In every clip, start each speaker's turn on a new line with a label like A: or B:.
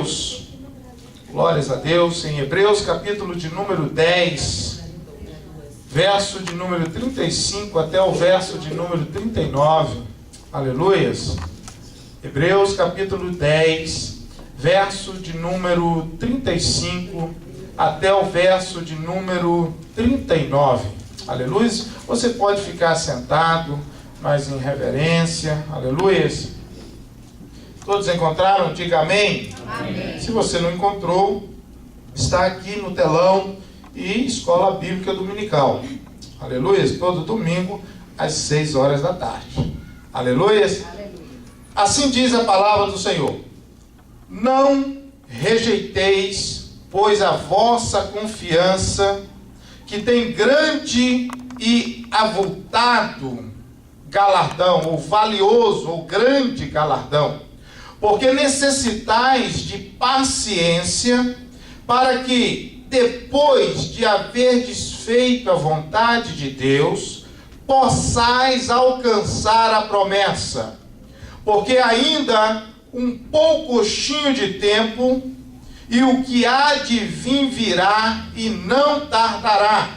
A: Deus, glórias a Deus. Em Hebreus capítulo de número 10, verso de número 35 até o verso de número 39, aleluias. Hebreus capítulo 10, verso de número 35 até o verso de número 39, aleluia. Você pode ficar sentado, mas em reverência, aleluias. Todos encontraram? Diga amém.
B: Amém.
A: Se você não encontrou, está aqui no telão e Escola Bíblica Dominical, aleluias, todo domingo às 6 horas da tarde, aleluias. Assim diz a palavra do Senhor: não rejeiteis, pois a vossa confiança, que tem grande e avultado galardão, ou valioso, ou grande galardão, porque necessitais de paciência, para que, depois de haverdes feito a vontade de Deus, possais alcançar a promessa. Porque ainda um poucochinho de tempo, e o que há de vir virá e não tardará.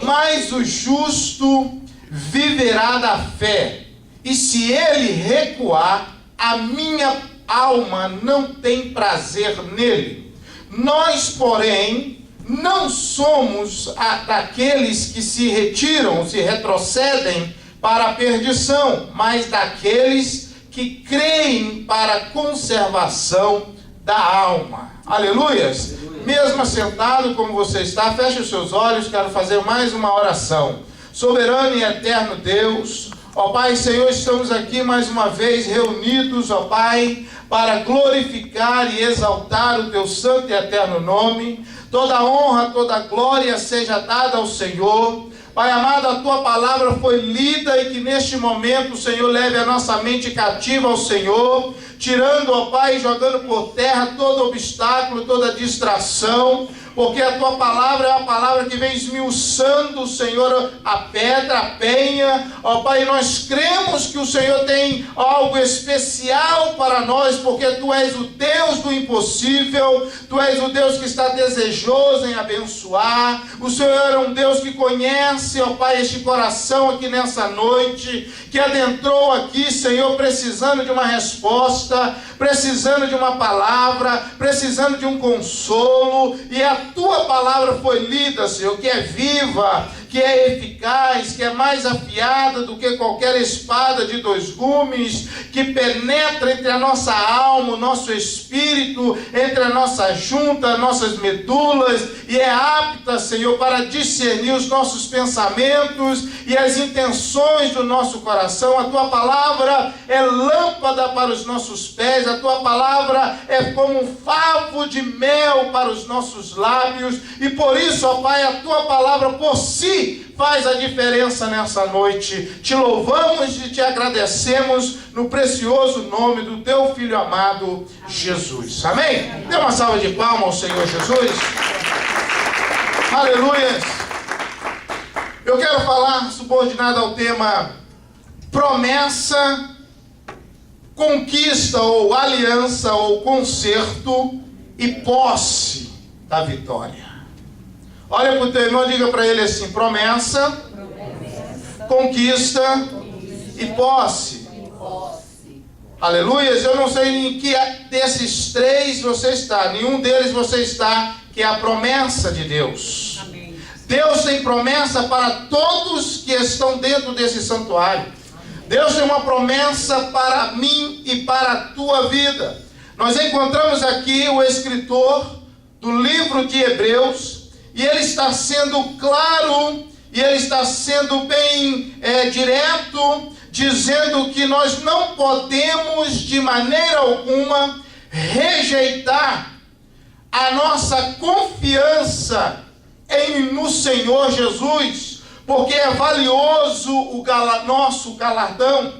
A: Mas o justo viverá da fé, e se ele recuar, a minha alma não tem prazer nele. Nós, porém, não somos daqueles que se retiram, se retrocedem para a perdição, mas daqueles que creem para a conservação da alma. Aleluias! Mesmo assentado como você está, feche os seus olhos, quero fazer mais uma oração. Soberano e eterno Deus, ó Pai, Senhor, estamos aqui mais uma vez reunidos, ó Pai, para glorificar e exaltar o Teu santo e eterno nome. Toda honra, toda glória seja dada ao Senhor. Pai amado, a Tua palavra foi lida e que neste momento o Senhor leve a nossa mente cativa ao Senhor, tirando, ó Pai, e jogando por terra todo obstáculo, toda distração, porque a Tua palavra é a palavra que vem esmiuçando, Senhor, a pedra, a penha. Ó Pai, nós cremos que o Senhor tem algo especial para nós, porque Tu és o Deus do impossível, Tu és o Deus que está desejoso em abençoar. O Senhor é um Deus que conhece, ó Pai, este coração aqui nessa noite, que adentrou aqui, Senhor, precisando de uma resposta, precisando de uma palavra, precisando de um consolo, e a Tua palavra foi lida, Senhor, que é viva, que é eficaz, que é mais afiada do que qualquer espada de 2 gumes, que penetra entre a nossa alma, o nosso espírito, entre a nossa junta, nossas medulas, e é apta, Senhor, para discernir os nossos pensamentos e as intenções do nosso coração. A Tua palavra é lâmpada para os nossos pés, a Tua palavra é como um favo de mel para os nossos lábios, e por isso, ó Pai, a Tua palavra por si faz a diferença nessa noite. Te louvamos e te agradecemos no precioso nome do Teu Filho amado, Jesus. Amém? Dê uma salva de palmas ao Senhor Jesus. Aleluia. Eu quero falar subordinado ao tema promessa, conquista ou aliança ou concerto e posse da vitória. Olha para o teu irmão, diga para ele assim: promessa, conquista e posse. Aleluia. Eu não sei em que desses 3 você está, nenhum deles você está, que é a promessa de Deus. Amém. Deus tem promessa para todos que estão dentro desse santuário. Deus tem uma promessa para mim e para a tua vida. Nós encontramos aqui o escritor do livro de Hebreus, e ele está sendo claro, e ele está sendo bem direto, dizendo que nós não podemos de maneira alguma rejeitar a nossa confiança no Senhor Jesus, porque é valioso o nosso galardão.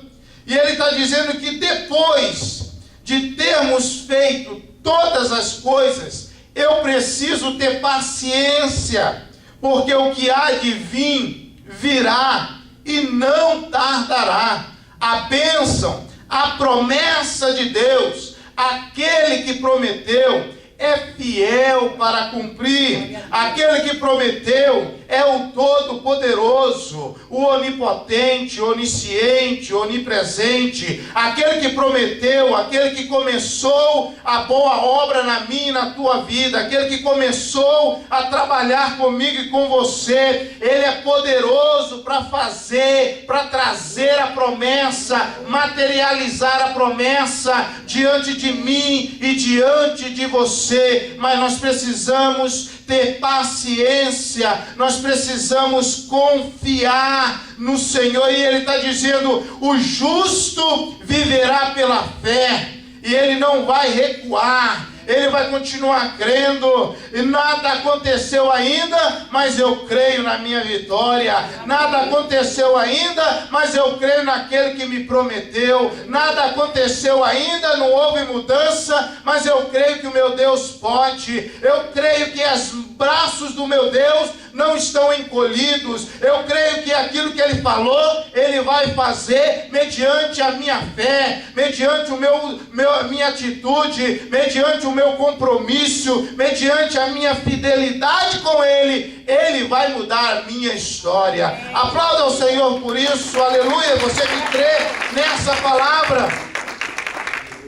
A: E ele está dizendo que depois de termos feito todas as coisas, eu preciso ter paciência, porque o que há de vir, virá e não tardará. A bênção, a promessa de Deus, aquele que prometeu é fiel para cumprir. Aquele que prometeu é o Todo-Poderoso, o Onipotente, Onisciente, Onipresente. Aquele que prometeu, aquele que começou a boa obra na minha e na tua vida, aquele que começou a trabalhar comigo e com você, Ele é poderoso para fazer, para trazer a promessa, materializar a promessa diante de mim e diante de você. Mas nós precisamos ter paciência, nós precisamos confiar no Senhor. E Ele está dizendo: o justo viverá pela fé, e ele não vai recuar. Ele vai continuar crendo. E nada aconteceu ainda, mas eu creio na minha vitória. Nada aconteceu ainda, mas eu creio naquele que me prometeu. Nada aconteceu ainda, não houve mudança, mas eu creio que o meu Deus pode. Eu creio que os braços do meu Deus não estão encolhidos. Eu creio que aquilo que Ele falou, Ele vai fazer mediante a minha fé, mediante a minha atitude, mediante o meu compromisso, mediante a minha fidelidade com Ele. Ele vai mudar a minha história. Aplauda o Senhor por isso, aleluia, você que crê nessa palavra.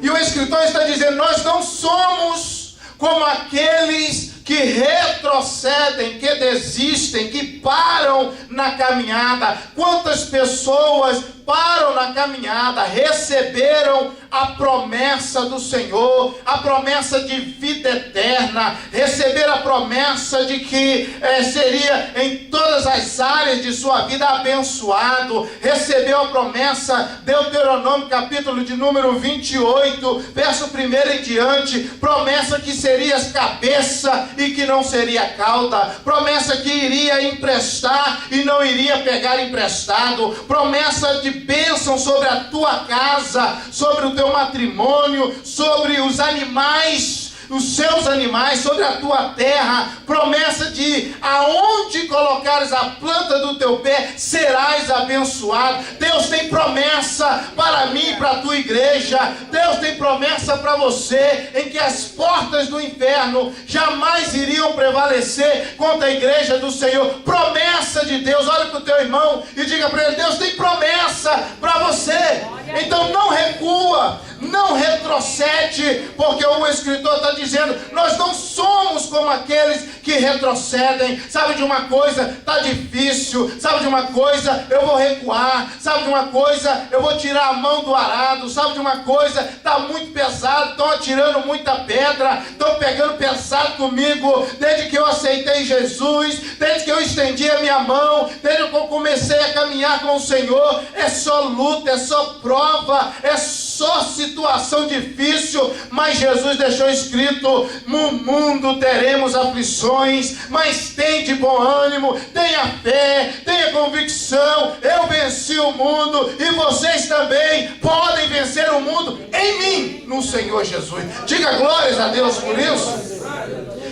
A: E o escritor está dizendo: nós não somos como aqueles que retrocedem, que desistem, que param na caminhada. Quantas pessoas param na caminhada, receberam a promessa do Senhor, a promessa de vida eterna, receberam a promessa de que seria em todas as áreas de sua vida abençoado, recebeu a promessa, Deuteronômio capítulo de número 28, verso 1 em diante, promessa que serias cabeça e que não seria cauda, promessa que iria emprestar e não iria pegar emprestado, promessa de bênção sobre a tua casa, sobre o teu matrimônio, sobre os animais, os seus animais, sobre a tua terra, promessa de aonde colocares a planta do teu pé, serás abençoado. Deus tem promessa para mim e para a tua igreja. Deus tem promessa para você, em que as portas do inferno jamais iriam prevalecer contra a igreja do Senhor. Promessa de Deus. Olha para o teu irmão e diga para ele: Deus tem promessa para você. Então não recua, não retrocede, porque o escritor está dizendo: nós não somos como aqueles que retrocedem. Sabe de uma coisa? Está difícil. Sabe de uma coisa? Eu vou recuar. Sabe de uma coisa? Eu vou tirar a mão do arado. Sabe de uma coisa? Está muito pesado, estão atirando muita pedra, estão pegando pesado comigo, desde que eu aceitei Jesus, desde que eu estendi a minha mão, desde que eu comecei a caminhar com o Senhor. É só luta, é só prova, é só situação difícil, mas Jesus deixou escrito: no mundo teremos aflições, mas tem de bom ânimo, tenha fé, tenha convicção, eu venci o mundo e vocês também podem vencer o mundo em mim, no Senhor Jesus. Diga glórias a Deus por isso.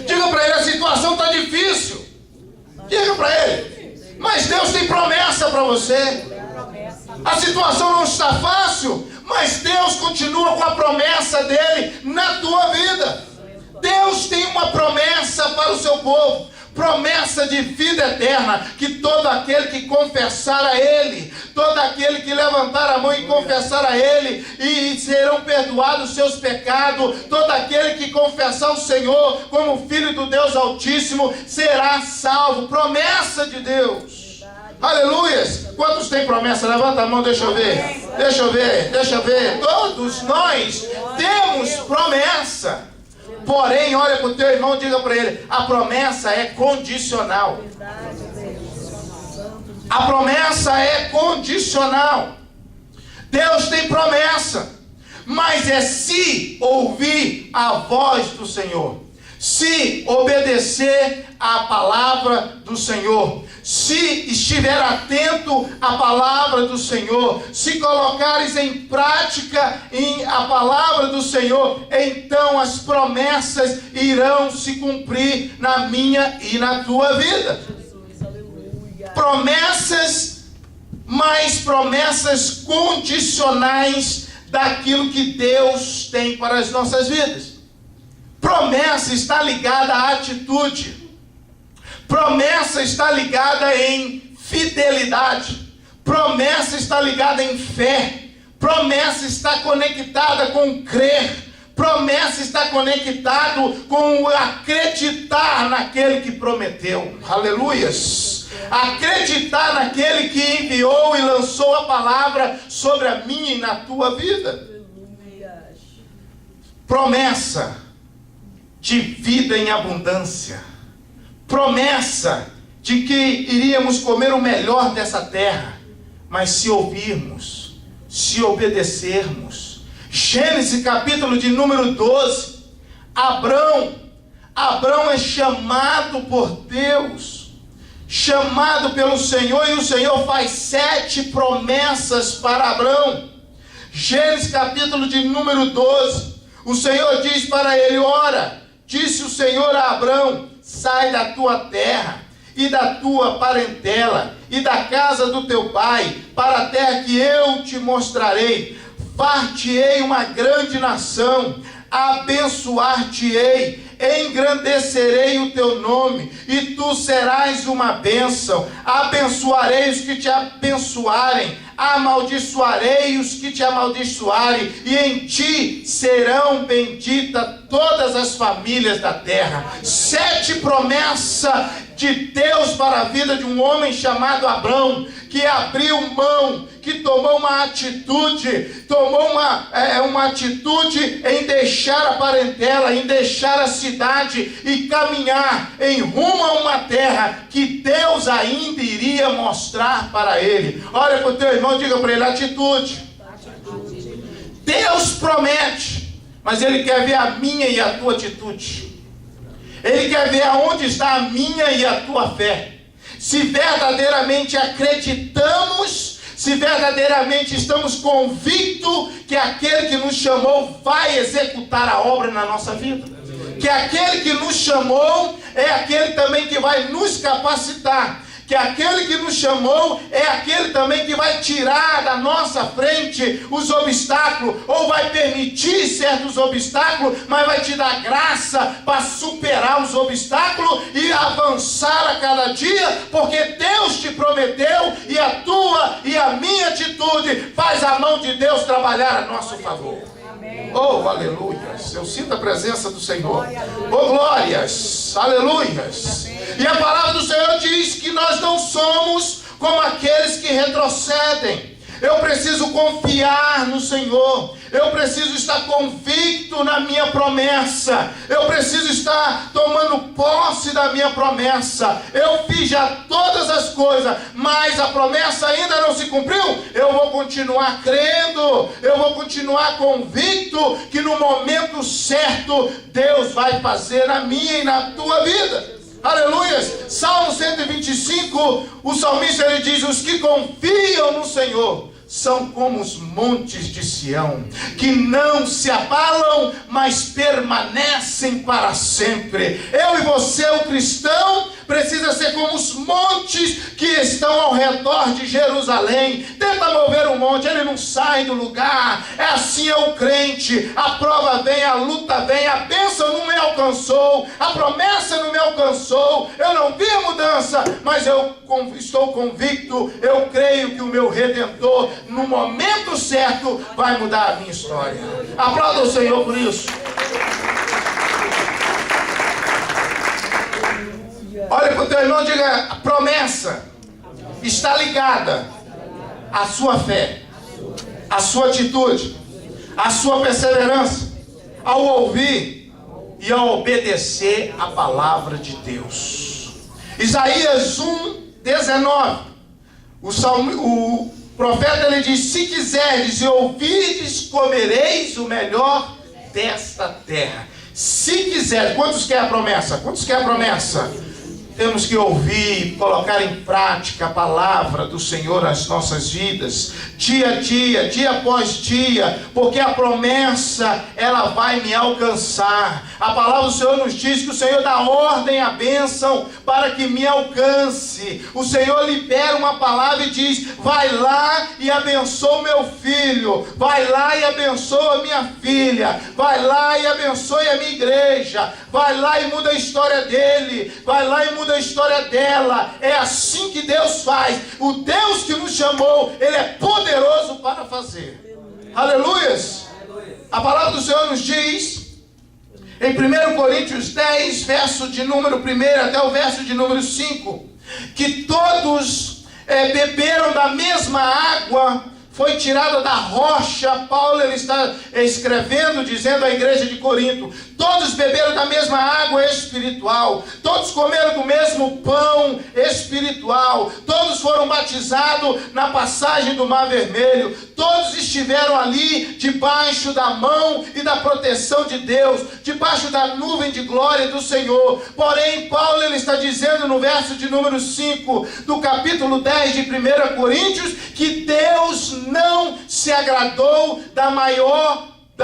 A: Diga para ele: a situação está difícil. Diga para ele: mas Deus tem promessa para você. A situação não está fácil, mas Deus continua com a promessa dele na tua vida. Deus tem uma promessa para o seu povo, promessa de vida eterna, que todo aquele que confessar a Ele, todo aquele que levantar a mão e confessar a Ele, e serão perdoados os seus pecados, todo aquele que confessar o Senhor como Filho do Deus Altíssimo, será salvo. Promessa de Deus. Aleluias! Quantos têm promessa? Levanta a mão, deixa eu ver. Deixa eu ver, deixa eu ver. Todos nós temos promessa. Porém, olha para o teu irmão e diga para ele: a promessa é condicional. A promessa é condicional. Deus tem promessa, mas é se ouvir a voz do Senhor, se obedecer à palavra do Senhor, se estiver atento à palavra do Senhor, se colocares em prática a palavra do Senhor, então as promessas irão se cumprir na minha e na tua vida. Promessas, mas promessas condicionais daquilo que Deus tem para as nossas vidas. Promessa está ligada à atitude. Promessa está ligada em fidelidade. Promessa está ligada em fé. Promessa está conectada com crer. Promessa está conectado com acreditar naquele que prometeu. Aleluias. Acreditar naquele que enviou e lançou a palavra sobre a minha e na tua vida. Promessa de vida em abundância. Promessa de que iríamos comer o melhor dessa terra. Mas se ouvirmos, se obedecermos. Gênesis capítulo de número 12. Abrão é chamado por Deus, chamado pelo Senhor, e o Senhor faz 7 promessas para Abrão. Gênesis capítulo de número 12. O Senhor diz para ele: ora, disse o Senhor a Abrão, sai da tua terra e da tua parentela e da casa do teu pai, para a terra que eu te mostrarei. Far-te-ei uma grande nação, abençoar-te-ei, engrandecerei o teu nome, e tu serás uma bênção. Abençoarei os que te abençoarem, amaldiçoarei os que te amaldiçoarem, e em ti serão benditas todas as famílias da terra. 7 promessas de Deus para a vida de um homem chamado Abrão, que abriu mão, que tomou uma atitude, uma atitude em deixar a parentela, em deixar a cidade e caminhar em rumo a uma terra que Deus ainda iria mostrar para ele. Olha para o teu irmão, diga para ele: atitude. Deus promete, mas Ele quer ver a minha e a tua atitude. Ele quer ver aonde está a minha e a tua fé. Se verdadeiramente acreditamos, se verdadeiramente estamos convictos que aquele que nos chamou vai executar a obra na nossa vida. Que aquele que nos chamou é aquele também que vai nos capacitar. Que aquele que nos chamou é aquele também que vai tirar da nossa frente os obstáculos, ou vai permitir certos obstáculos, mas vai te dar graça para superar os obstáculos e avançar a cada dia, porque Deus te prometeu, e a tua e a minha atitude faz a mão de Deus trabalhar a nosso favor. Oh, aleluias, eu sinto a presença do Senhor. Oh, glórias, aleluias. E a palavra do Senhor diz que nós não somos como aqueles que retrocedem. Eu preciso confiar no Senhor. Eu preciso estar convicto na minha promessa. Eu preciso estar tomando posse da minha promessa. Eu fiz já todas as coisas, mas a promessa ainda não se cumpriu. Eu vou continuar crendo. Eu vou continuar convicto que no momento certo Deus vai fazer na minha e na tua vida. Aleluia. Salmo 125, o salmista ele diz: os que confiam no Senhor são como os montes de Sião, que não se abalam, mas permanecem para sempre. Eu e você, o cristão, precisa ser como os montes que estão ao redor de Jerusalém. Tenta mover um monte, ele não sai do lugar. É assim é o crente. A prova vem, a luta vem, a bênção não me alcançou, a promessa não me alcançou, eu não vi a mudança, mas eu estou convicto, eu creio que o meu Redentor, no momento certo, vai mudar a minha história. Aplauda o Senhor por isso. Olha para o teu irmão e diga: a promessa está ligada à sua fé, à sua atitude, à sua perseverança, ao ouvir e ao obedecer a palavra de Deus. Isaías 1:19. O profeta ele diz: se quiserdes e ouvirdes, comereis o melhor desta terra. Se quiser, quantos querem a promessa? Quantos querem a promessa? temos que ouvir, colocar em prática a palavra do Senhor nas nossas vidas, dia a dia, dia após dia, porque a promessa, ela vai me alcançar. A palavra do Senhor nos diz que o Senhor dá ordem à bênção para que me alcance. O Senhor libera uma palavra e diz: vai lá e abençoa o meu filho, vai lá e abençoa a minha filha, vai lá e abençoe a minha igreja, vai lá e muda a história dele, vai lá e muda a história dela. É assim que Deus faz. O Deus que nos chamou, Ele é poderoso para fazer. Aleluias! A palavra do Senhor nos diz, em 1 Coríntios 10, verso de número 1 até o verso de número 5, que todos beberam da mesma água, foi tirada da rocha. Paulo, ele está escrevendo, dizendo à igreja de Corinto: todos beberam da mesma água espiritual, todos comeram do mesmo pão espiritual, todos foram batizados na passagem do Mar Vermelho, todos estiveram ali debaixo da mão e da proteção de Deus, debaixo da nuvem de glória do Senhor. Porém, Paulo, ele está dizendo no verso de número 5 do capítulo 10 de 1 Coríntios, que Deus não se agradou da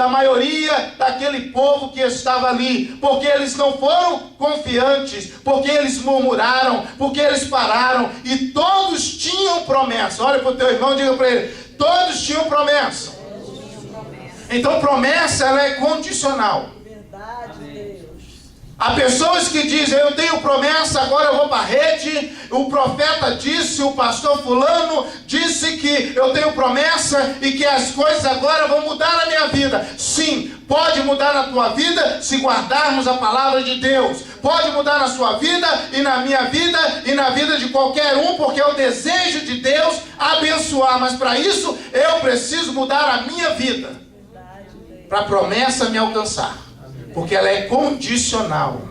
A: maioria daquele povo que estava ali, porque eles não foram confiantes, porque eles murmuraram, porque eles pararam, e todos tinham promessa. Olha para o teu irmão e diga para ele: todos tinham promessa. Então promessa, ela é condicional. Há pessoas que dizem: eu tenho promessa, agora eu vou para a rede, o profeta disse, o pastor fulano disse que eu tenho promessa e que as coisas agora vão mudar na minha vida. Sim, pode mudar na tua vida se guardarmos a palavra de Deus. Pode mudar na sua vida e na minha vida e na vida de qualquer um, porque é o desejo de Deus abençoar. Mas para isso eu preciso mudar a minha vida, para a promessa me alcançar, porque ela é condicional.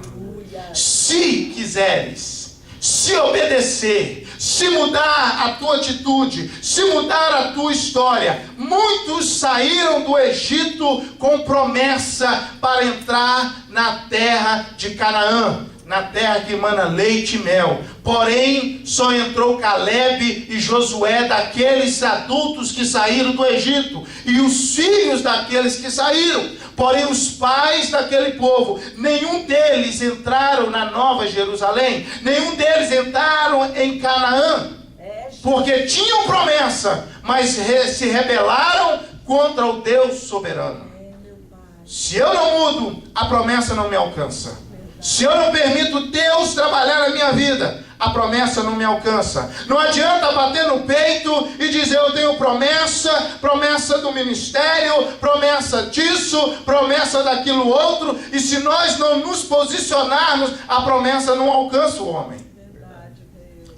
A: Se quiseres, se obedecer, se mudar a tua atitude, se mudar a tua história. Muitos saíram do Egito com promessa para entrar na terra de Canaã, na terra que emana leite e mel. Porém, só entrou Caleb e Josué, daqueles adultos que saíram do Egito, e os filhos daqueles que saíram. Porém, os pais daquele povo, nenhum deles entraram na Nova Jerusalém, nenhum deles entraram em Canaã, porque tinham promessa, mas se rebelaram contra o Deus soberano. Se eu não mudo, a promessa não me alcança. Se eu não permito Deus trabalhar na minha vida, a promessa não me alcança. Não adianta bater no peito e dizer: eu tenho promessa, promessa do ministério, promessa disso, promessa daquilo outro, e se nós não nos posicionarmos, a promessa não alcança o homem.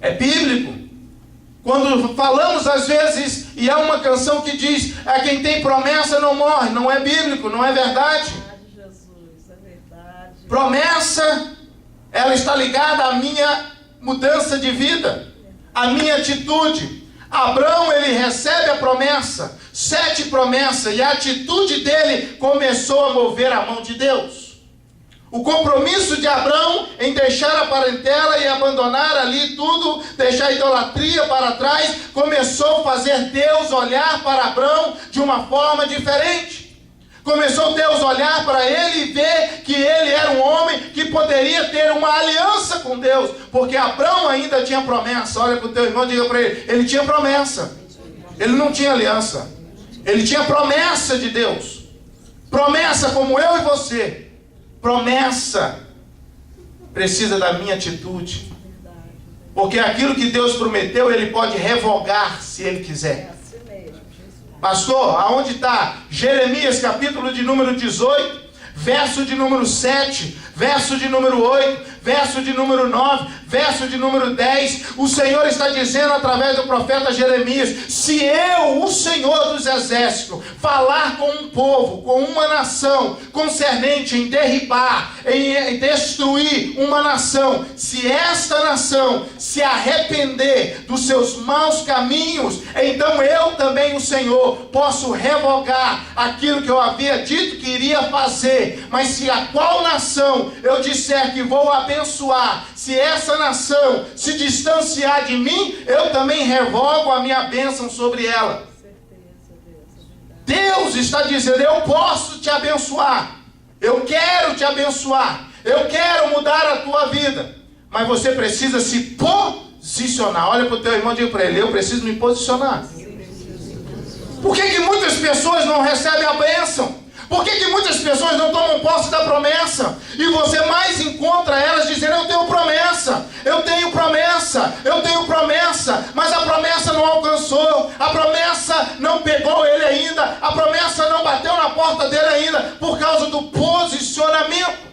A: É bíblico. Quando falamos às vezes, e há uma canção que diz: quem tem promessa não morre. Não é bíblico, não é verdade. Promessa, ela está ligada à minha mudança de vida, à minha atitude. Abraão, ele recebe a promessa, 7 promessas, e a atitude dele começou a mover a mão de Deus. O compromisso de Abraão em deixar a parentela e abandonar ali tudo, deixar a idolatria para trás, começou a fazer Deus olhar para Abraão de uma forma diferente. Começou Deus a olhar para ele e ver que ele era um homem que poderia ter uma aliança com Deus, porque Abraão ainda tinha promessa. Olha para o teu irmão e diga para ele tinha promessa, ele não tinha aliança, ele tinha promessa de Deus. Promessa como eu e você. Promessa precisa da minha atitude, porque aquilo que Deus prometeu, Ele pode revogar se Ele quiser. Pastor, aonde está? Jeremias, capítulo de número 18, verso de número 7, verso de número 8, verso de número 9, verso de número 10. O Senhor está dizendo através do profeta Jeremias: se eu, o Senhor dos exércitos, falar com um povo, com uma nação, concernente em derribar, em destruir uma nação, se esta nação se arrepender dos seus maus caminhos, então eu também, o Senhor, posso revogar aquilo que eu havia dito que iria fazer. Mas se a qual nação eu disser que vou abençoar, abençoar, se essa nação se distanciar de mim, eu também revogo a minha bênção sobre ela. Deus está dizendo, eu posso te abençoar, eu quero te abençoar, eu quero mudar a tua vida, mas você precisa se posicionar. Olha para o teu irmão e diga para ele, eu preciso me posicionar. Por que muitas pessoas não recebem a bênção? Por que muitas pessoas não tomam posse da promessa? E você mais encontra elas dizendo, eu tenho promessa, eu tenho promessa, eu tenho promessa, mas a promessa não alcançou, a promessa não pegou ele ainda, a promessa não bateu na porta dele ainda, por causa do posicionamento.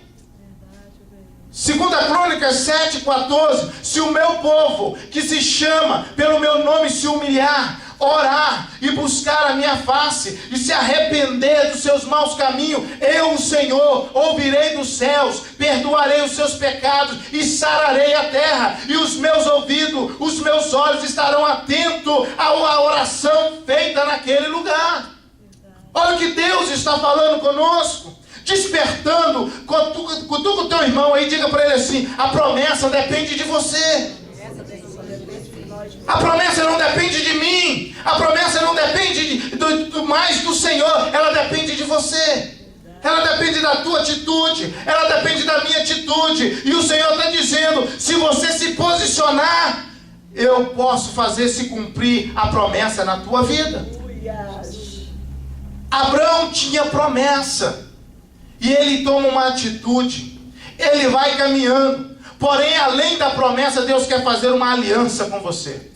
A: 2 Crônicas 7,14, se o meu povo, que se chama pelo meu nome, se humilhar, orar e buscar a minha face e se arrepender dos seus maus caminhos, eu, o Senhor, ouvirei dos céus, perdoarei os seus pecados e sararei a terra, e os meus ouvidos, os meus olhos estarão atentos à oração feita naquele lugar. Olha o que Deus está falando conosco, despertando. Cutuca o teu irmão aí, diga para ele assim, a promessa depende de você. A promessa não depende de mim, a promessa não depende mais do Senhor, ela depende de você, ela depende da tua atitude, ela depende da minha atitude, e o Senhor está dizendo, se você se posicionar, eu posso fazer se cumprir a promessa na tua vida. Abraão tinha promessa, e ele toma uma atitude, ele vai caminhando, porém além da promessa, Deus quer fazer uma aliança com você.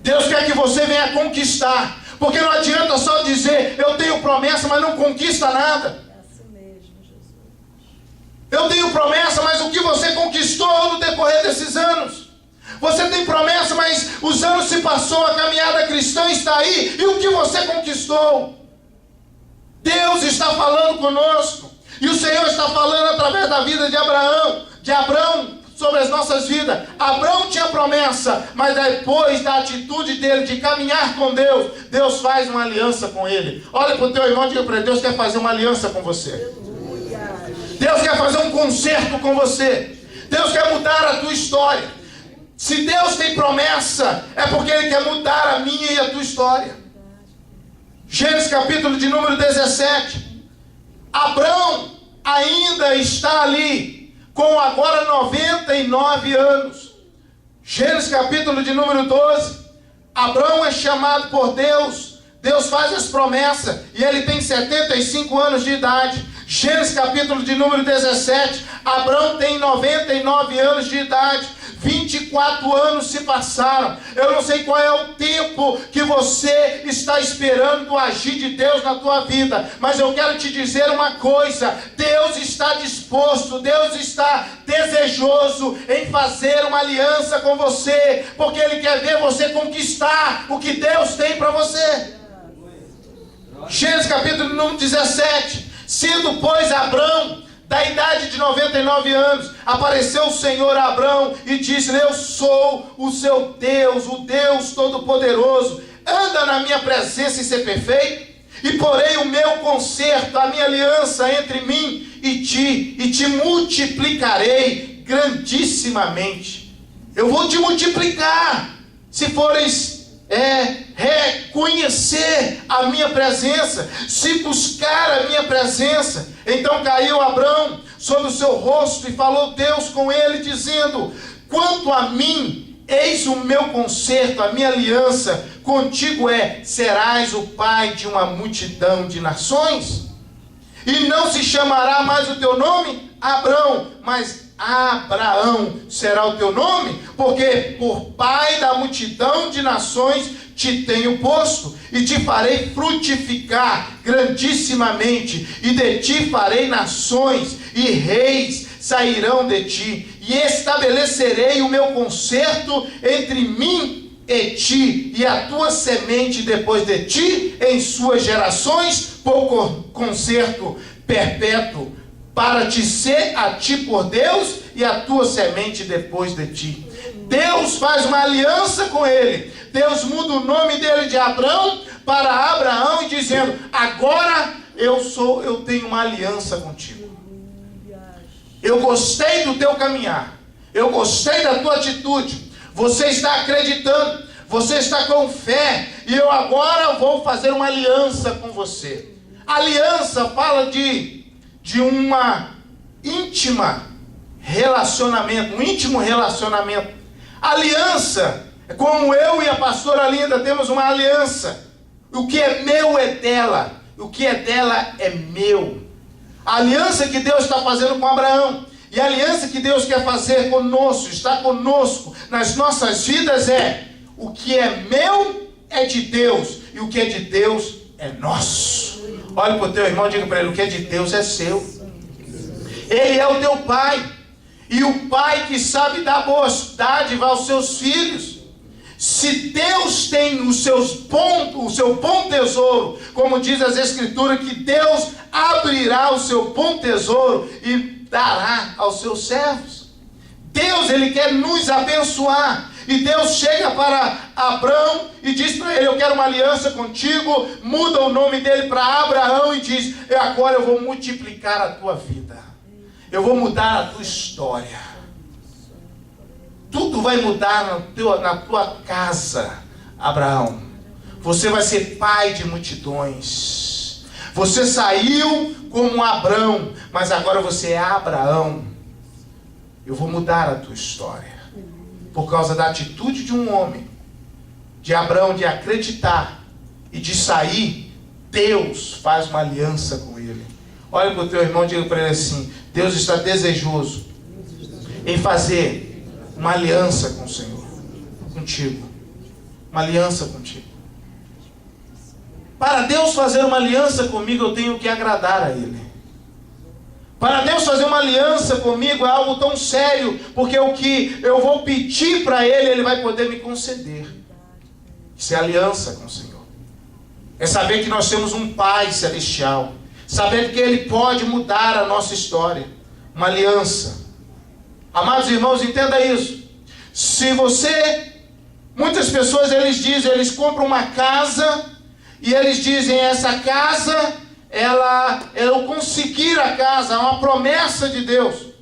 A: Deus quer que você venha conquistar, porque não adianta só dizer, eu tenho promessa, mas não conquista nada. Eu tenho promessa, mas o que você conquistou no decorrer desses anos? Você tem promessa, mas os anos se passou, a caminhada cristã está aí, e o que você conquistou? Deus está falando conosco, e o Senhor está falando através da vida de Abraão, sobre as nossas vidas. Abraão tinha promessa, mas depois da atitude dele de caminhar com Deus, Deus faz uma aliança com ele. Olha para o teu irmão e diga para ele, Deus quer fazer uma aliança com você. Deus quer fazer um concerto com você. Deus quer mudar a tua história. Se Deus tem promessa, é porque Ele quer mudar a minha e a tua história. Gênesis capítulo de número 17. Abraão ainda está ali, com agora 99 anos. Gênesis capítulo de número 12. Abraão é chamado por Deus. Deus faz as promessas e ele tem 75 anos de idade. Gênesis capítulo de número 17. Abraão tem 99 anos de idade. 24 anos se passaram. Eu não sei qual é o tempo que você está esperando do agir de Deus na tua vida, mas eu quero te dizer uma coisa: Deus está disposto, Deus está desejoso em fazer uma aliança com você, porque Ele quer ver você conquistar o que Deus tem para você. Gênesis capítulo número 17. Sendo, pois, Abraão da idade de 99 anos, apareceu o Senhor a Abraão e disse: eu sou o seu Deus, o Deus Todo-Poderoso. Anda na minha presença e ser perfeito, e porei o meu concerto, a minha aliança entre mim e te multiplicarei grandissimamente. Eu vou te multiplicar, se fores reconhecer a minha presença, se buscar a minha presença. Então caiu Abraão sobre o seu rosto e falou Deus com ele, dizendo: quanto a mim, eis o meu concerto, a minha aliança contigo serás o pai de uma multidão de nações, e não se chamará mais o teu nome Abraão, mas Abraão será o teu nome, porque por pai da multidão de nações te tenho posto, e te farei frutificar grandissimamente, e de ti farei nações, e reis sairão de ti, e estabelecerei o meu concerto entre mim e ti, e a tua semente depois de ti, em suas gerações, por concerto perpétuo, para te ser a ti por Deus, e a tua semente depois de ti. Deus faz uma aliança com ele. Deus muda o nome dele de Abraão para Abraão, e dizendo: agora eu tenho uma aliança contigo. Eu gostei do teu caminhar. Eu gostei da tua atitude. Você está acreditando. Você está com fé. E eu agora vou fazer uma aliança com você. Aliança fala de uma íntima relacionamento. Um íntimo relacionamento. Aliança é como eu e a pastora Linda temos uma aliança. O que é meu é dela. O que é dela é meu. A aliança que Deus está fazendo com Abraão e a aliança que Deus quer fazer conosco, está conosco nas nossas vidas é: o que é meu é de Deus e o que é de Deus é nosso. Olha para o teu irmão e diga para ele: o que é de Deus é seu. Ele é o teu pai, e o pai que sabe dar boas dádivas aos seus filhos. Se Deus tem o seu bom tesouro, como diz as Escrituras, que Deus abrirá o seu bom tesouro e dará aos seus servos. Deus, Ele quer nos abençoar. E Deus chega para Abraão e diz para ele: eu quero uma aliança contigo. Muda o nome dele para Abraão e diz: agora eu vou multiplicar a tua vida. Eu vou mudar a tua história. Tudo vai mudar na tua casa, Abraão. Você vai ser pai de multidões. Você saiu como Abrão, mas agora você é Abraão. Eu vou mudar a tua história. Por causa da atitude de um homem, de Abraão, de acreditar e de sair, Deus faz uma aliança com ele. Olha para o teu irmão e diga para ele assim: Deus está desejoso em fazer uma aliança com o Senhor, contigo. Uma aliança contigo. Para Deus fazer uma aliança comigo, eu tenho que agradar a Ele. Para Deus fazer uma aliança comigo é algo tão sério, porque o que eu vou pedir para Ele, Ele vai poder me conceder. Isso é aliança com o Senhor. É saber que nós temos um Pai celestial. Saber que Ele pode mudar a nossa história. Uma aliança. Amados irmãos, entenda isso. Se você... Muitas pessoas, eles compram uma casa e eles dizem: essa casa, eu consegui a casa, é uma promessa de Deus.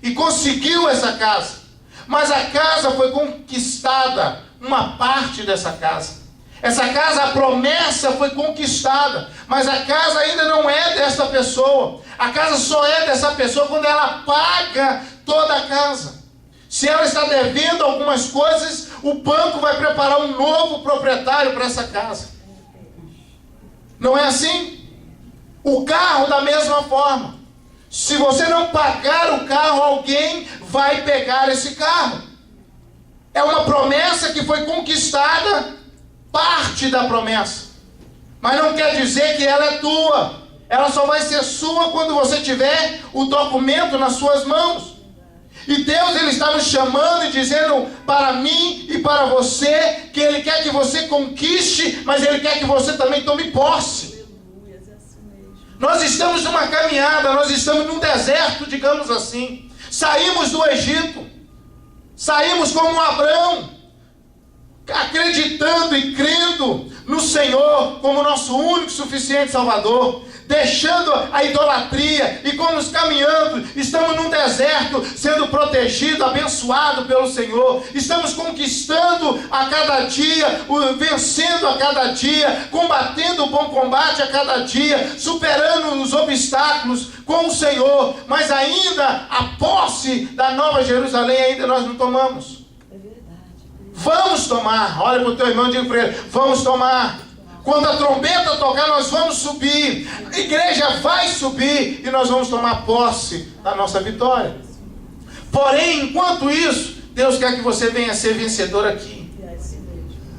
A: E conseguiu essa casa. Mas a casa foi conquistada, uma parte dessa casa. Essa casa, a promessa foi conquistada, mas a casa ainda não é dessa pessoa. A casa só é dessa pessoa quando ela paga toda a casa. Se ela está devendo algumas coisas, o banco vai preparar um novo proprietário para essa casa. Não é assim? O carro da mesma forma. Se você não pagar o carro, alguém vai pegar esse carro. É uma promessa que foi conquistada, parte da promessa. Mas não quer dizer que ela é tua. Ela só vai ser sua quando você tiver o documento nas suas mãos. E Deus, Ele está nos chamando e dizendo para mim e para você que Ele quer que você conquiste, mas Ele quer que você também tome posse. Nós estamos numa caminhada, nós estamos num deserto, digamos assim. Saímos do Egito, saímos como Abraão, acreditando e crendo no Senhor como nosso único e suficiente Salvador, deixando a idolatria e como caminhando, estamos num deserto, sendo protegido, abençoado pelo Senhor, estamos conquistando a cada dia, vencendo a cada dia, combatendo o bom combate a cada dia, superando os obstáculos com o Senhor, mas ainda a posse da Nova Jerusalém ainda nós não tomamos. Vamos tomar. Olha para o teu irmão e diga para ele: vamos tomar. Quando a trombeta tocar, nós vamos subir. A igreja vai subir e nós vamos tomar posse da nossa vitória. Porém, enquanto isso, Deus quer que você venha ser vencedor aqui.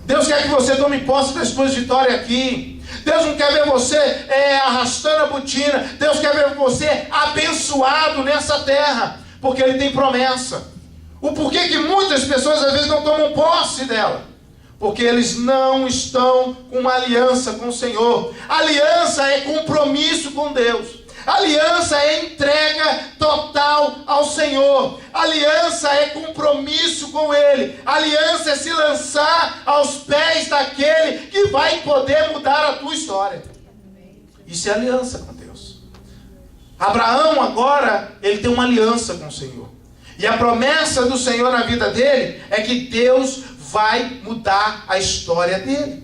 A: Deus quer que você tome posse das suas vitórias aqui. Deus não quer ver você arrastando a botina. Deus quer ver você abençoado nessa terra, porque Ele tem promessa. O porquê que muitas pessoas às vezes não tomam posse dela? Porque eles não estão com uma aliança com o Senhor. Aliança é compromisso com Deus. Aliança é entrega total ao Senhor. Aliança é compromisso com Ele. Aliança é se lançar aos pés daquele que vai. vai poder mudar a tua história. Isso é aliança com Deus. Deus não quer ver você arrastando a botina. Deus quer que você tome posse das suas vitórias aqui. Deus não quer ver você abençoado nessa terra, porque Ele tem promessa. O porquê que muitas pessoas às vezes não tomam posse dela? Porque eles não estão com uma aliança com o Senhor. Aliança é compromisso com Deus. Aliança é entrega total ao Senhor. Aliança é se lançar aos pés daquele que vai poder mudar a tua história. Abraão agora, ele tem uma aliança com o Senhor. E a promessa do Senhor na vida dele é que Deus vai mudar a história dele.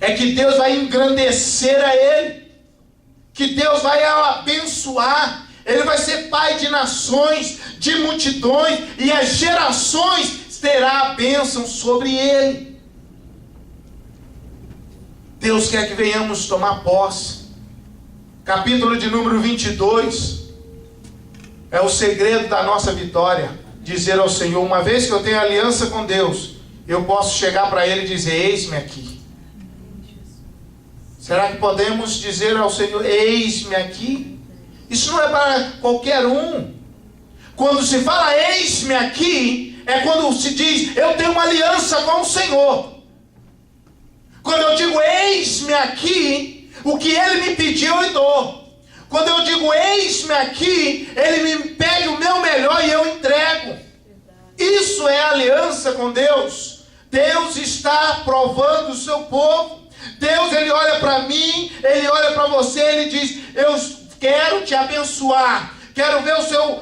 A: É que Deus vai engrandecer a ele. Que Deus vai abençoar. Ele vai ser pai de nações, de multidões, e as gerações terá a bênção sobre ele. Deus quer que venhamos tomar posse. Capítulo de número 22 é o segredo da nossa vitória. Dizer ao Senhor, uma vez que eu tenho aliança com Deus, eu posso chegar para Ele e dizer, eis-me aqui. Será que podemos dizer ao Senhor, eis-me aqui? Isso não é para qualquer um. Quando se fala eis-me aqui, é quando se diz, eu tenho uma aliança com o Senhor. Quando eu digo eis-me aqui, o que Ele me pediu eu dou. Quando eu digo eis-me aqui, Ele me pede o meu melhor e eu entrego. Isso é aliança com Deus. Deus está provando o seu povo. Deus, Ele olha para mim, Ele olha para você, Ele diz, eu quero te abençoar. Quero ver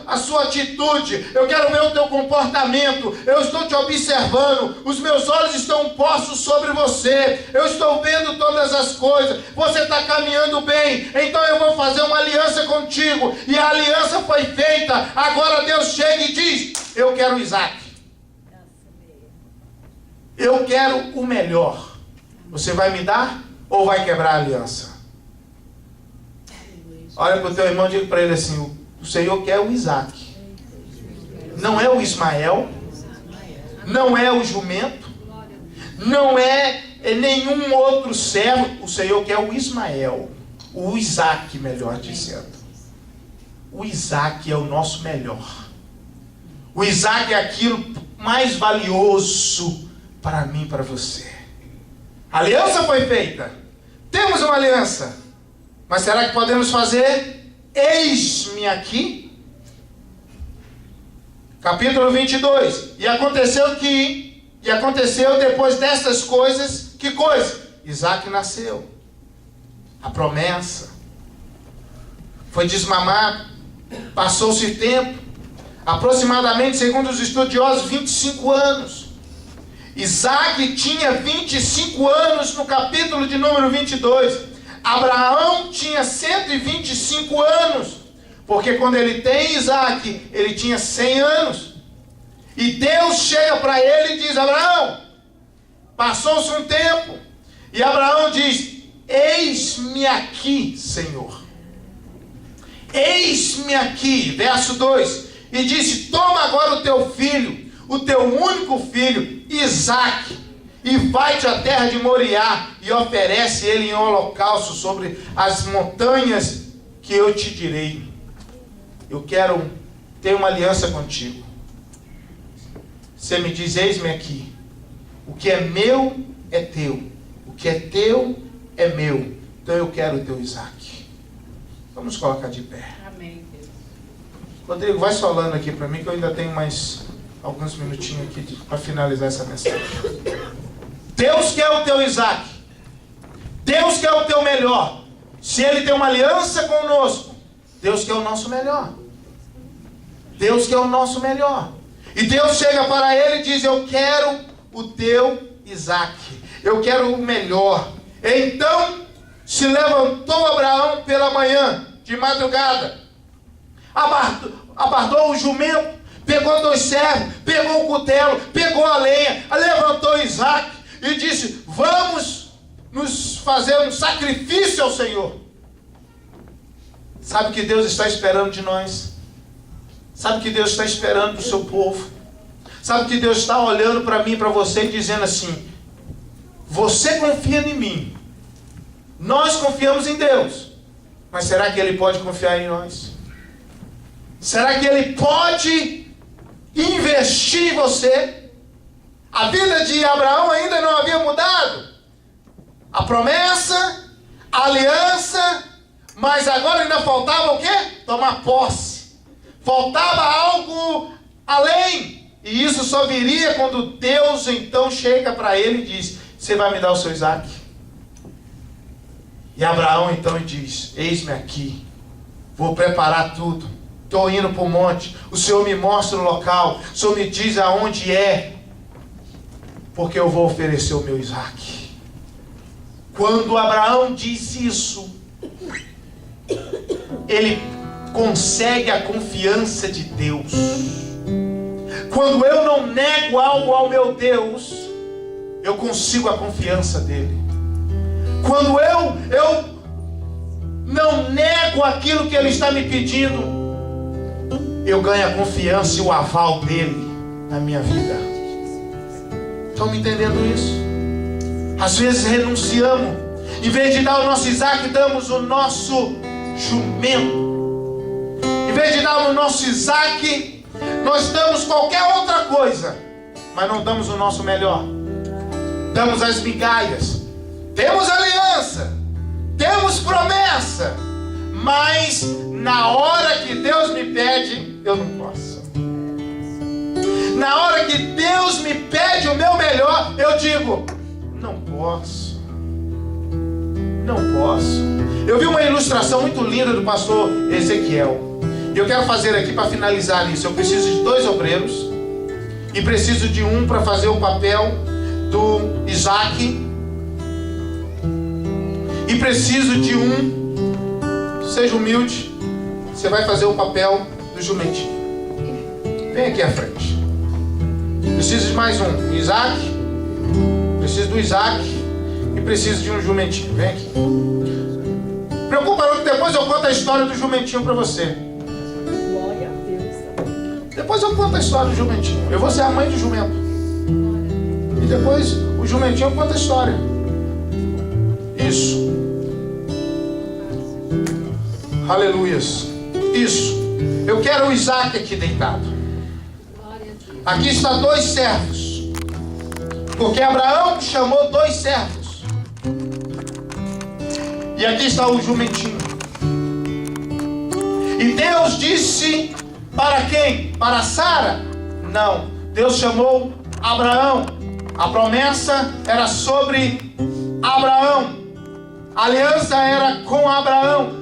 A: a sua atitude, eu quero ver o teu comportamento, eu estou te observando, os meus olhos estão postos sobre você, eu estou vendo todas as coisas, você está caminhando bem, então eu vou fazer uma aliança contigo, e a aliança foi feita, agora Deus chega e diz, eu quero Isaac, eu quero o melhor, você vai me dar ou vai quebrar a aliança? Olha para o teu irmão e diga para ele assim, o Senhor quer o Isaac. Não é o Ismael. Não é o jumento. Não é nenhum outro servo. O Senhor quer o Ismael. O Isaac, melhor dizendo. O Isaac é o nosso melhor. O Isaac é aquilo mais valioso para mim e para você. A aliança foi feita. Temos uma aliança. Mas será que podemos fazer? Eis-me aqui. Capítulo 22. E aconteceu depois destas coisas, que coisa? Isaac nasceu. A promessa. Foi desmamado. Passou-se tempo. Aproximadamente, segundo os estudiosos, 25 anos. Isaac tinha 25 anos no capítulo de número 22. Abraão tinha 125 anos, porque quando ele tem Isaac, ele tinha 100 anos. E Deus chega para ele e diz, Abraão, passou-se um tempo, e Abraão diz, eis-me aqui, Senhor. Eis-me aqui, verso 2, e disse, toma agora o teu filho, o teu único filho, Isaac, e vai-te à terra de Moriá, e oferece ele em holocausto sobre as montanhas que eu te direi. Eu quero ter uma aliança contigo. Você me diz, eis-me aqui. O que é meu é teu. O que é teu é meu. Então eu quero o teu Isaac. Vamos colocar de pé.
B: Amém, Deus.
A: Rodrigo, vai solando aqui para mim, que eu ainda tenho mais alguns minutinhos aqui para finalizar essa mensagem. Deus quer o teu Isaac. Deus quer o teu melhor. Se Ele tem uma aliança conosco, Deus quer o nosso melhor. Deus quer o nosso melhor. E Deus chega para ele e diz, eu quero o teu Isaac. Eu quero o melhor. Então se levantou Abraão pela manhã, de madrugada. Abardou o jumento, pegou 2 servos, pegou o cutelo, pegou a lenha, levantou Isaac. E disse, vamos nos fazer um sacrifício ao Senhor. Sabe o que Deus está esperando de nós? Sabe o que Deus está esperando do seu povo? Sabe o que Deus está olhando para mim e para você e dizendo assim, você confia em mim, nós confiamos em Deus, mas será que Ele pode confiar em nós? Será que Ele pode investir em você? A vida de Abraão ainda não havia mudado. A promessa, a aliança, mas agora ainda faltava o quê? Tomar posse. Faltava algo além. E isso só viria quando Deus então chega para ele e diz, você vai me dar o seu Isaac? E Abraão então diz, eis-me aqui. Vou preparar tudo. Estou indo para o monte. O Senhor me mostra o local. O Senhor me diz aonde é. Porque eu vou oferecer o meu Isaac. Quando Abraão disse isso, ele consegue a confiança de Deus. Quando eu não nego algo ao meu Deus, eu consigo a confiança dele. Quando eu não nego aquilo que ele está me pedindo, eu ganho a confiança e o aval dele na minha vida. Estão me entendendo isso? Às vezes renunciamos. Em vez de dar o nosso Isaac, damos o nosso jumento. Em vez de dar o nosso Isaac, nós damos qualquer outra coisa, mas não damos o nosso melhor. Damos as migalhas. Temos aliança, temos promessa, mas na hora que Deus me pede, eu não posso. Na hora que Deus me pede o meu melhor, eu digo, não posso. Não posso. Eu vi uma ilustração muito linda do pastor Ezequiel. E eu quero fazer aqui para finalizar isso. Eu preciso de 2 obreiros e preciso de um para fazer o papel do Isaac. E preciso de um, seja humilde, você vai fazer o papel do jumentinho. Vem aqui à frente. Preciso de mais um, Isaac. Preciso do Isaac e preciso de um jumentinho. Vem aqui. Preocupa não que depois eu conto a história do jumentinho para você.
B: Glória a Deus.
A: Depois eu conto a história do jumentinho. Eu vou ser a mãe do jumento. E depois o jumentinho conta a história. Isso. Aleluias. Isso. Eu quero o Isaac aqui deitado. Aqui está 2 servos. Porque Abraão chamou 2 servos. E aqui está o jumentinho. E Deus disse para quem? Para Sara? Não. Deus chamou Abraão. A promessa era sobre Abraão. A aliança era com Abraão.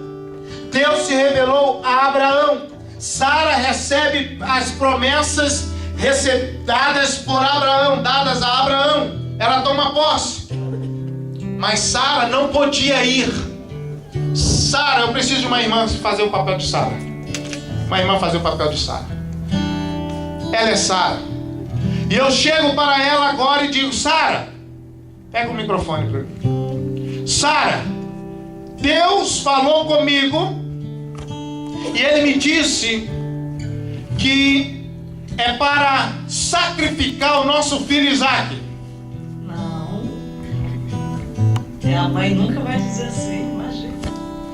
A: Deus se revelou a Abraão. Sara recebe as promessas dadas por Abraão, dadas a Abraão. Ela toma posse. Mas Sara não podia ir. Sara, eu preciso de uma irmã fazer o papel de Sara. Uma irmã fazer o papel de Sara. Ela é Sara. E eu chego para ela agora e digo, Sara, pega o microfone para mim. Sara, Deus falou comigo e Ele me disse que é para sacrificar o nosso filho Isaac.
B: Não. Minha mãe nunca vai dizer assim, imagina.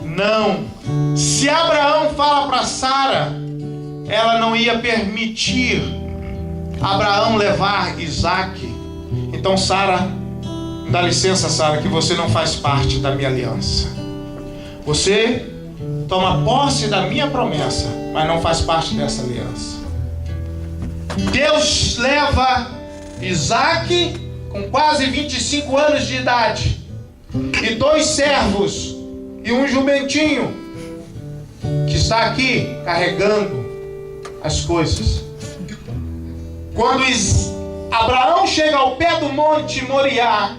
A: Não. Se Abraão fala para Sara, ela não ia permitir Abraão levar Isaac. Então Sara, dá licença, Sara, que você não faz parte da minha aliança. Você toma posse da minha promessa, mas não faz parte dessa aliança. Deus leva Isaac com quase 25 anos de idade e 2 servos e um jumentinho que está aqui carregando as coisas. Quando Abraão chega ao pé do monte Moriá,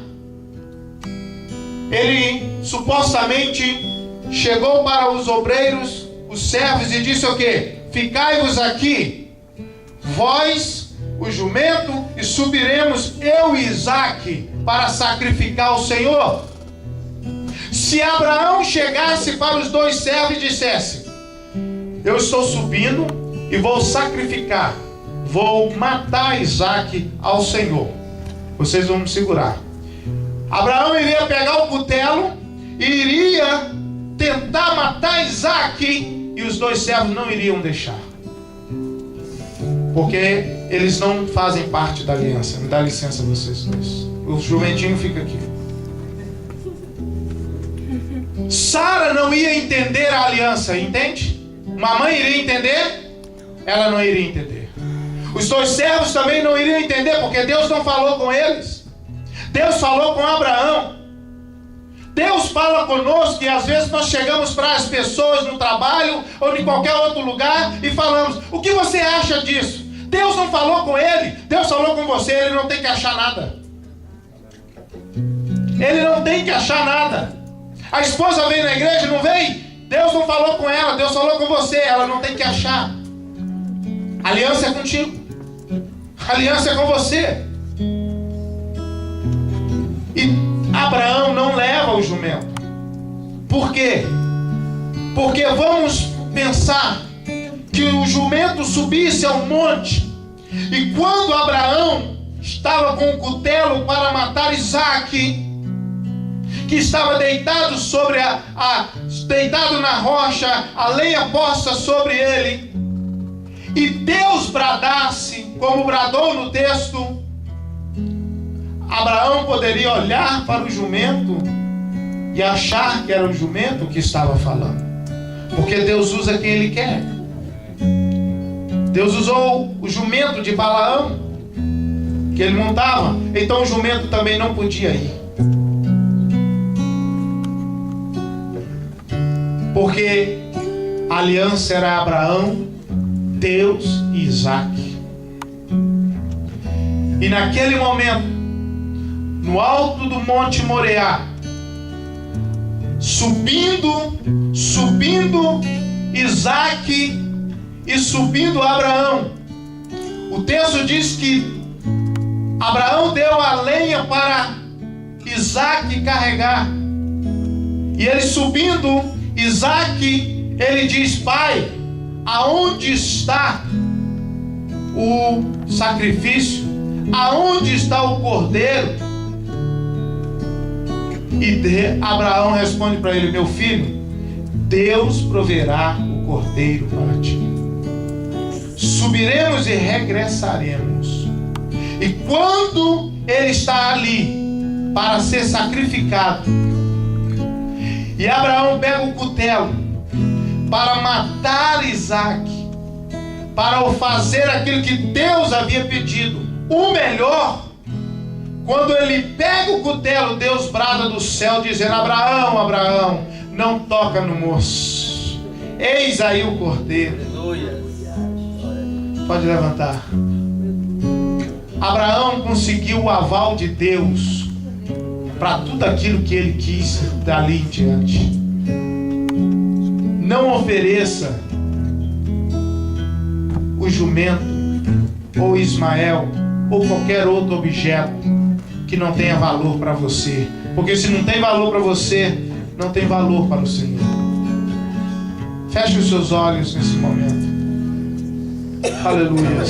A: ele supostamente chegou para os obreiros, os servos, e disse o quê? Ficai-vos aqui, vós, o jumento, e subiremos eu e Isaac para sacrificar ao Senhor. Se Abraão chegasse para os 2 servos e dissesse, eu estou subindo e vou sacrificar, vou matar Isaac ao Senhor, vocês vão me segurar. Abraão iria pegar o cutelo e iria tentar matar Isaac, e os 2 servos não iriam deixar, porque eles não fazem parte da aliança. Me dá licença vocês 2. O jumentinho fica aqui. Sara não ia entender a aliança, entende? Uma mãe iria entender? Ela não iria entender. Os 2 servos também não iriam entender, porque Deus não falou com eles. Deus falou com Abraão. Deus fala conosco e às vezes nós chegamos para as pessoas no trabalho ou em qualquer outro lugar e falamos: o que você acha disso? Deus não falou com ele, Deus falou com você, ele não tem que achar nada. Ele não tem que achar nada. A esposa vem na igreja, não vem? Deus não falou com ela, Deus falou com você, ela não tem que achar. A aliança é contigo. A aliança é com você. E Abraão não leva o jumento. Por quê? Porque vamos pensar que o jumento subisse ao monte, e quando Abraão estava com o cutelo para matar Isaque, que estava deitado deitado na rocha, a lenha posta sobre ele, e Deus bradasse, como bradou no texto, Abraão poderia olhar para o jumento e achar que era o jumento que estava falando, porque Deus usa quem Ele quer. Deus usou o jumento de Balaão, que ele montava, então o jumento também não podia ir, porque a aliança era Abraão, Deus e Isaque. E naquele momento, no alto do Monte Moriá, subindo Isaque e subindo Abraão, o texto diz que Abraão deu a lenha para Isaque carregar, e ele subindo Isaque, ele diz: pai, aonde está o sacrifício? Aonde está o cordeiro? E Abraão responde para ele: meu filho, Deus proverá o cordeiro para ti. Subiremos e regressaremos. E quando ele está ali para ser sacrificado, e Abraão pega o cutelo para matar Isaque, para o fazer aquilo que Deus havia pedido, o melhor, quando ele pega o cutelo, Deus brada do céu dizendo: Abraão, Abraão, não toca no moço, eis aí o cordeiro. Pode levantar. Abraão conseguiu o aval de Deus para tudo aquilo que ele quis dali em diante. Não ofereça o jumento, ou Ismael, ou qualquer outro objeto que não tenha valor para você, porque se não tem valor para você, não tem valor para o Senhor. Feche os seus olhos nesse momento. Aleluia.